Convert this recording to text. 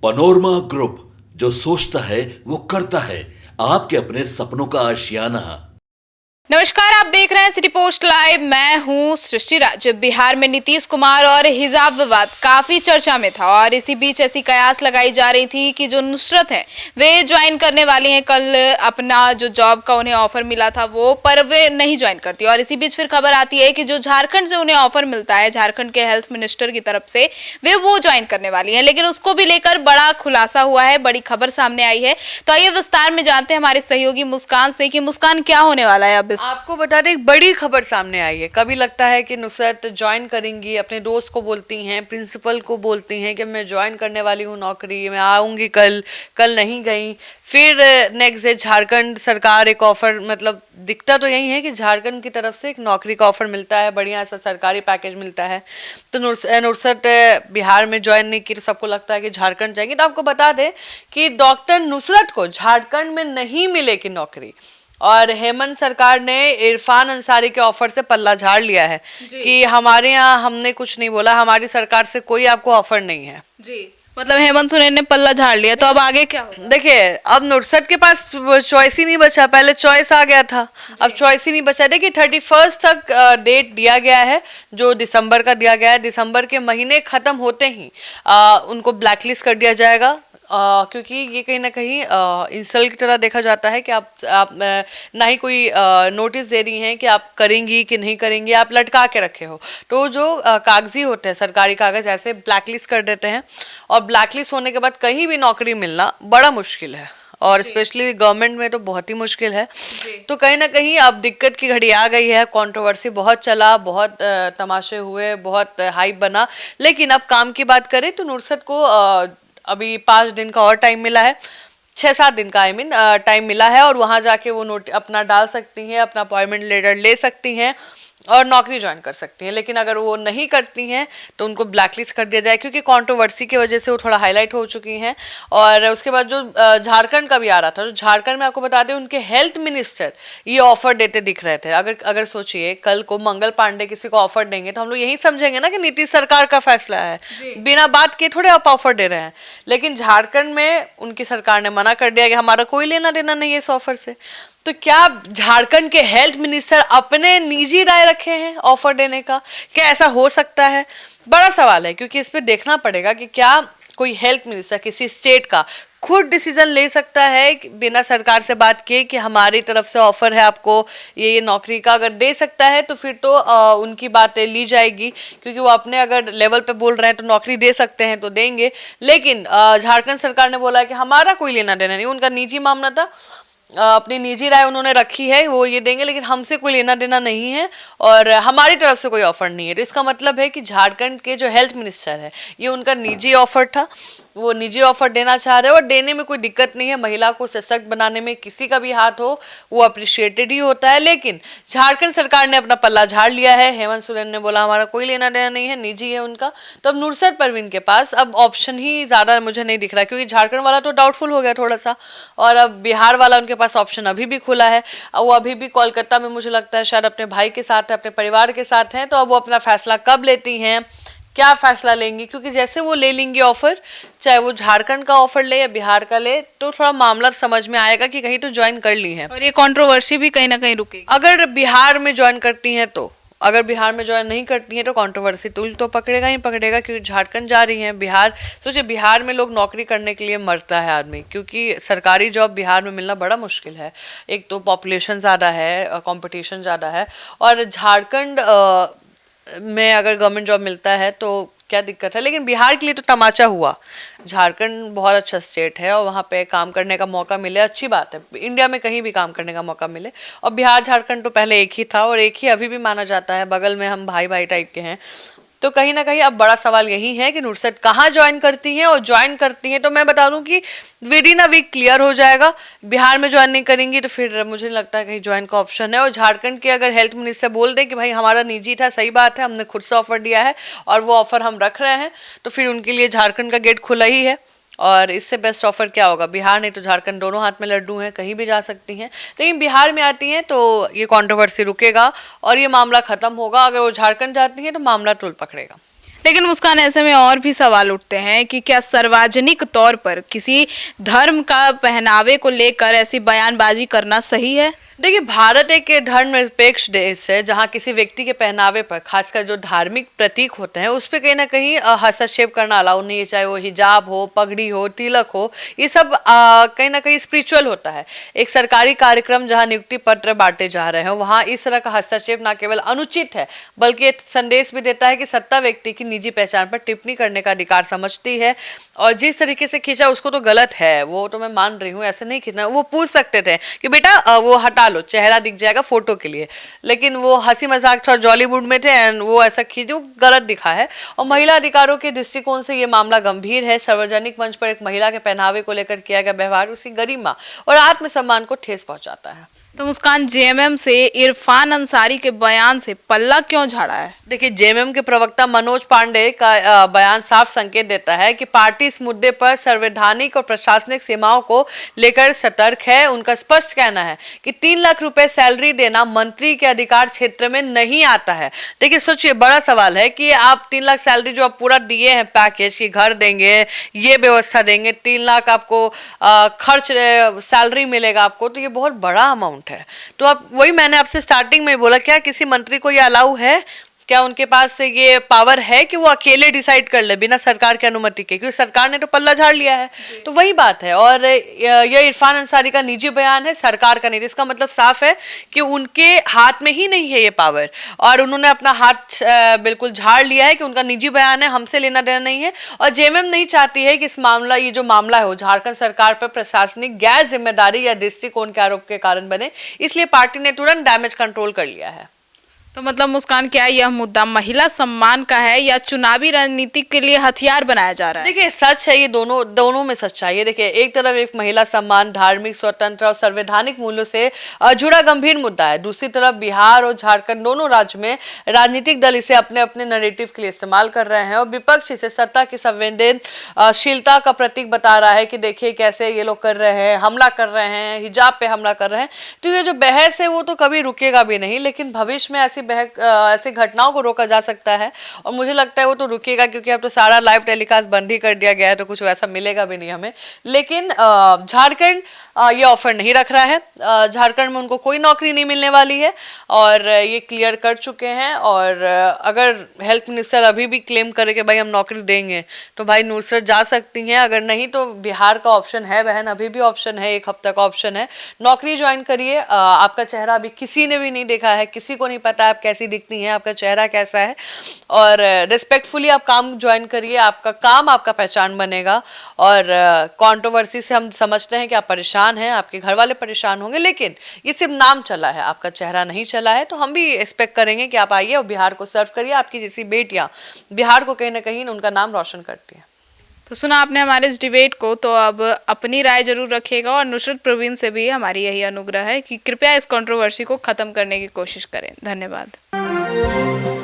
Panorama group, जो सोचता है वो करता है। आपके अपने सपनों का आशियाना। नमस्कार, आप देख रहे हैं सिटी पोस्ट लाइव। मैं हूं सृष्टि राज। बिहार में नीतीश कुमार और हिजाब विवाद काफी चर्चा में था और इसी बीच ऐसी कयास लगाई जा रही थी कि जो नुसरत है वे ज्वाइन करने वाली हैं कल। अपना जो जॉब का उन्हें ऑफर मिला था वो, पर वे नहीं ज्वाइन करती। और इसी बीच फिर खबर आती है कि जो झारखंड से उन्हें ऑफर मिलता है, झारखंड के हेल्थ मिनिस्टर की तरफ से, वे वो ज्वाइन करने वाली है। लेकिन उसको भी लेकर बड़ा खुलासा हुआ है, बड़ी खबर सामने आई है। तो आइए विस्तार में जानते हैं हमारे सहयोगी मुस्कान से कि मुस्कान, क्या होने वाला है अब। आपको बता दें, एक बड़ी खबर सामने आई है। कभी लगता है कि नुसरत ज्वाइन करेंगी, अपने दोस्त को बोलती हैं, प्रिंसिपल को बोलती हैं कि मैं ज्वाइन करने वाली हूँ नौकरी, मैं आऊँगी कल, कल नहीं गई। फिर नेक्स्ट डे झारखंड सरकार एक ऑफर, मतलब दिखता तो यही है कि झारखंड की तरफ से एक नौकरी का ऑफर मिलता है, बढ़िया सा सरकारी पैकेज मिलता है। तो नुसरत बिहार में ज्वाइन नहीं की तो सबको लगता है कि झारखंड जाएंगी। तो आपको बता दें कि डॉक्टर नुसरत को झारखंड में नहीं मिलेगी नौकरी, और हेमंत सरकार ने इरफान अंसारी के ऑफर से पल्ला झाड़ लिया है कि हमारे यहाँ हमने कुछ नहीं बोला, हमारी सरकार से कोई आपको ऑफर नहीं है। जी, मतलब हेमंत सोरेन ने पल्ला झाड़ लिया। तो अब आगे क्या होगा? देखिए, अब नुसरत के पास चॉइस ही नहीं बचा। पहले चॉइस आ गया था, अब चॉइस ही नहीं बचा। देखिए, 31 तक डेट दिया गया है, जो दिसंबर का दिया गया है। दिसंबर के महीने खत्म होते ही उनको ब्लैकलिस्ट कर दिया जाएगा, क्योंकि ये कहीं ना कहीं इंसल्ट की तरह देखा जाता है कि आप ना ही कोई नोटिस दे रही हैं कि आप करेंगी कि नहीं करेंगी, आप लटका के रखे हो। तो जो कागजी होते हैं, सरकारी कागज, ऐसे ब्लैकलिस्ट कर देते हैं, और ब्लैकलिस्ट होने के बाद कहीं भी नौकरी मिलना बड़ा मुश्किल है, और स्पेशली गवर्नमेंट में तो बहुत ही मुश्किल है। तो कहीं ना कहीं अब दिक्कत की घड़ी आ गई है। कंट्रोवर्सी बहुत चला, बहुत तमाशे हुए, बहुत हाइप बना। लेकिन अब काम की बात करें तो नुसरत को अभी 5 दिन का और टाइम मिला है, 6-7 दिन का टाइम मिला है, और वहां जाके वो नोट अपना डाल सकती हैं, अपना अपॉइंटमेंट लेटर ले सकती हैं और नौकरी ज्वाइन कर सकती हैं। लेकिन अगर वो नहीं करती हैं तो उनको ब्लैकलिस्ट कर दिया जाए, क्योंकि कंट्रोवर्सी की वजह से वो थोड़ा हाईलाइट हो चुकी हैं। और उसके बाद जो झारखंड का भी आ रहा था, जो झारखंड में आपको बता दें, उनके हेल्थ मिनिस्टर ये ऑफर देते दिख रहे थे। अगर सोचिए, कल को मंगल पांडे किसी को ऑफर देंगे तो हम लोग यही समझेंगे ना कि नीतीश सरकार का फैसला है, बिना बात के थोड़े आप ऑफर दे रहे हैं। लेकिन झारखंड में उनकी सरकार ने मना कर दिया कि हमारा कोई लेना देना नहीं है इस ऑफर से। तो क्या झारखंड के हेल्थ मिनिस्टर अपने निजी राय रखे हैं ऑफर देने का? क्या ऐसा हो सकता है? बड़ा सवाल है, क्योंकि इस पे देखना पड़ेगा कि क्या कोई हेल्थ मिनिस्टर किसी स्टेट का खुद डिसीजन ले सकता है बिना सरकार से बात किए कि हमारी तरफ से ऑफर है आपको ये नौकरी का। अगर दे सकता है तो फिर तो उनकी बातें ली जाएगी, क्योंकि वो अपने अगर लेवल पे बोल रहे हैं तो नौकरी दे सकते हैं तो देंगे। लेकिन झारखंड सरकार ने बोला कि हमारा कोई लेना देना नहीं, उनका निजी मामला था, अपनी निजी राय उन्होंने रखी है, वो ये देंगे, लेकिन हमसे कोई लेना देना नहीं है और हमारी तरफ से कोई ऑफर नहीं है। तो इसका मतलब है कि झारखंड के जो हेल्थ मिनिस्टर है, ये उनका निजी ऑफर था, वो निजी ऑफर देना चाह रहे हैं, और देने में कोई दिक्कत नहीं है। महिला को सशक्त बनाने में किसी का भी हाथ हो वो अप्रिशिएटेड ही होता है। लेकिन झारखंड सरकार ने अपना पल्ला झाड़ लिया है। हेमंत सोरेन ने बोला हमारा कोई लेना देना नहीं है, निजी है उनका। तो अब नुसरत परवीन के पास अब ऑप्शन ही ज्यादा मुझे नहीं दिख रहा, क्योंकि झारखंड वाला तो डाउटफुल हो गया थोड़ा सा, और अब बिहार वाला उनके पास ऑप्शन अभी भी खुला है। वो अभी भी कोलकाता में, मुझे लगता है शायद अपने भाई के साथ है, अपने परिवार के साथ हैं। तो अब वो अपना फैसला कब लेती हैं, क्या फैसला लेंगी, क्योंकि जैसे वो ले लेंगी ऑफर, चाहे वो झारखंड का ऑफर ले या बिहार का ले, तो थोड़ा मामला समझ में आएगा कि कहीं तो ज्वाइन कर ली है, और ये कंट्रोवर्सी भी कहीं ना कहीं रुकेगी। अगर बिहार में ज्वाइन करती हैं तो। अगर बिहार में ज्वाइन नहीं करती हैं तो कंट्रोवर्सी तो पकड़ेगा ही पकड़ेगा, क्योंकि झारखंड जा रही हैं। बिहार, सोचिए, बिहार में लोग नौकरी करने के लिए मरता है आदमी, क्योंकि सरकारी जॉब बिहार में मिलना बड़ा मुश्किल है। एक तो पॉपुलेशन ज़्यादा है, कंपटीशन ज़्यादा है, और झारखंड में अगर गवर्नमेंट जॉब मिलता है तो क्या दिक्कत है। लेकिन बिहार के लिए तो तमाचा हुआ। झारखंड बहुत अच्छा स्टेट है और वहाँ पे काम करने का मौका मिले, अच्छी बात है। इंडिया में कहीं भी काम करने का मौका मिले, और बिहार झारखंड तो पहले एक ही था और एक ही अभी भी माना जाता है, बगल में हम भाई भाई टाइप के हैं। तो कहीं ना कहीं अब बड़ा सवाल यही है कि नुसरत कहाँ ज्वाइन करती हैं, और ज्वाइन करती हैं तो मैं बता दूं कि विद इन अ वीक क्लियर हो जाएगा। बिहार में ज्वाइन नहीं करेंगी तो फिर मुझे लगता है कहीं ज्वाइन का ऑप्शन है। और झारखंड के अगर हेल्थ मिनिस्टर बोल दें कि भाई हमारा निजी था, सही बात है, हमने खुद से ऑफर दिया है और वो ऑफर हम रख रहे हैं, तो फिर उनके लिए झारखंड का गेट खुला ही है। और इससे बेस्ट ऑफर क्या होगा? बिहार नहीं तो झारखंड, दोनों हाथ में लड्डू हैं, कहीं भी जा सकती हैं। लेकिन बिहार में आती हैं तो ये कंट्रोवर्सी रुकेगा और ये मामला खत्म होगा। अगर वो झारखंड जाती हैं तो मामला तूल पकड़ेगा। लेकिन मुस्कान, ऐसे में और भी सवाल उठते हैं कि क्या सार्वजनिक तौर पर किसी धर्म का पहनावे को लेकर ऐसी बयानबाजी करना सही है? देखिए, भारत एक धर्मनिरपेक्ष देश है जहाँ किसी व्यक्ति के पहनावे पर, खासकर जो धार्मिक प्रतीक होते हैं, उस पर कहीं ना कहीं हस्तक्षेप करना अलाउ नहीं है। चाहे वो हिजाब हो, पगड़ी हो, तिलक हो, ये सब कहीं ना कहीं स्पिरिचुअल होता है। एक सरकारी कार्यक्रम जहाँ नियुक्ति पत्र बांटे जा रहे हैं, वहाँ इस तरह का हस्तक्षेप न केवल अनुचित है, बल्कि एक संदेश भी देता है कि सत्ता व्यक्ति की निजी पहचान पर टिप्पणी करने का अधिकार समझती है। और जिस तरीके से खींचा उसको तो गलत है, वो तो मैं मान रही हूँ, ऐसे नहीं खींचना। वो पूछ सकते थे कि बेटा वो हटा लो, चेहरा दिख जाएगा फोटो के लिए, लेकिन वो हंसी मजाक थोड़ा जॉली मूड में थे एंड वो ऐसा खींचे, वो गलत दिखा है। और महिला अधिकारों के दृष्टिकोण से ये मामला गंभीर है। सार्वजनिक मंच पर एक महिला के पहनावे को लेकर किया गया व्यवहार उसकी गरिमा और आत्मसम्मान को ठेस पहुंचाता है। तो मुस्कान, जेएमएम से इरफान अंसारी के बयान से पल्ला क्यों झाड़ा है? देखिए, जेएमएम के प्रवक्ता मनोज पांडे का बयान साफ संकेत देता है कि पार्टी इस मुद्दे पर संवैधानिक और प्रशासनिक सीमाओं को लेकर सतर्क है। उनका स्पष्ट कहना है कि 3 लाख रुपए सैलरी देना मंत्री के अधिकार क्षेत्र में नहीं आता है। देखिए, सोचिए, बड़ा सवाल है कि आप 3 लाख सैलरी जो आप पूरा दिए हैं पैकेज की, घर देंगे, ये व्यवस्था देंगे, 3 लाख आपको खर्च सैलरी मिलेगा आपको, तो ये बहुत बड़ा अमाउंट है। तो अब वही मैंने आपसे स्टार्टिंग में बोला, क्या किसी मंत्री को ये अलाउ है? क्या उनके पास से ये पावर है कि वो अकेले डिसाइड कर ले बिना सरकार की अनुमति के? क्योंकि सरकार ने तो पल्ला झाड़ लिया है। तो वही बात है। और ये इरफान अंसारी का निजी बयान है, सरकार का नहीं। इसका मतलब साफ है कि उनके हाथ में ही नहीं है ये पावर, और उन्होंने अपना हाथ बिल्कुल झाड़ लिया है कि उनका निजी बयान है, हमसे लेना देना नहीं है। और जेएमएम नहीं चाहती है कि इस मामला, ये जो मामला है, वो झारखंड सरकार पर प्रशासनिक गैर जिम्मेदारी या दृष्टिकोण के आरोप के कारण बने, इसलिए पार्टी ने तुरंत डैमेज कंट्रोल कर लिया है। तो मतलब मुस्कान, क्या यह मुद्दा महिला सम्मान का है या चुनावी रणनीति के लिए हथियार बनाया जा रहा है? देखिए, सच है, ये दोनों में सच्चाई है। देखिए, एक तरफ एक महिला सम्मान, धार्मिक स्वतंत्र और संवैधानिक मूल्यों से जुड़ा गंभीर मुद्दा है। दूसरी तरफ बिहार और झारखंड दोनों राज्य में राजनीतिक दल इसे अपने अपने नैरेटिव के लिए इस्तेमाल कर रहे हैं, और विपक्ष इसे सत्ता की संवेदनशीलता का प्रतीक बता रहा है कि देखिए कैसे ये लोग कर रहे हैं, हमला कर रहे हैं, हिजाब पे हमला कर रहे हैं। तो ये जो बहस है वो तो कभी रुकेगा भी नहीं, लेकिन भविष्य में ऐसी घटनाओं को रोका जा सकता है। और मुझे लगता है वो तो रुकेगा, क्योंकि अब तो सारा लाइव टेलीकास्ट बंद ही कर दिया गया है, तो कुछ वैसा मिलेगा भी नहीं हमें। लेकिन झारखंड ये ऑफर नहीं रख रहा है। झारखंड में उनको कोई नौकरी नहीं मिलने वाली है, और ये क्लियर कर चुके हैं। और अगर हेल्थ मिनिस्टर अभी भी क्लेम करे कि भाई हम नौकरी देंगे, तो भाई नुसरत जा सकती हैं। अगर नहीं तो बिहार का ऑप्शन है बहन, अभी भी ऑप्शन है, 1 हफ्ते का ऑप्शन है। नौकरी ज्वाइन करिए। आपका चेहरा अभी किसी ने भी नहीं देखा है, किसी को नहीं पता आप कैसी दिखती हैं, आपका चेहरा कैसा है, और रिस्पेक्टफुली आप काम ज्वाइन करिए। आपका काम आपका पहचान बनेगा। और कंट्रोवर्सी से हम समझते हैं कि आप परेशान हैं, आपके घर वाले परेशान होंगे, लेकिन ये सिर्फ नाम चला है, आपका चेहरा नहीं चला है। तो हम भी एक्सपेक्ट करेंगे कि आप आइए और बिहार को सर्व करिए। आपकी जैसी बेटियां बिहार को कहीं ना कहीं उनका नाम रोशन करती हैं। तो सुना आपने हमारे इस डिबेट को, तो अब अपनी राय जरूर रखिएगा। और नुसरत प्रवीण से भी हमारी यही अनुग्रह है कि कृपया इस कंट्रोवर्सी को खत्म करने की कोशिश करें। धन्यवाद।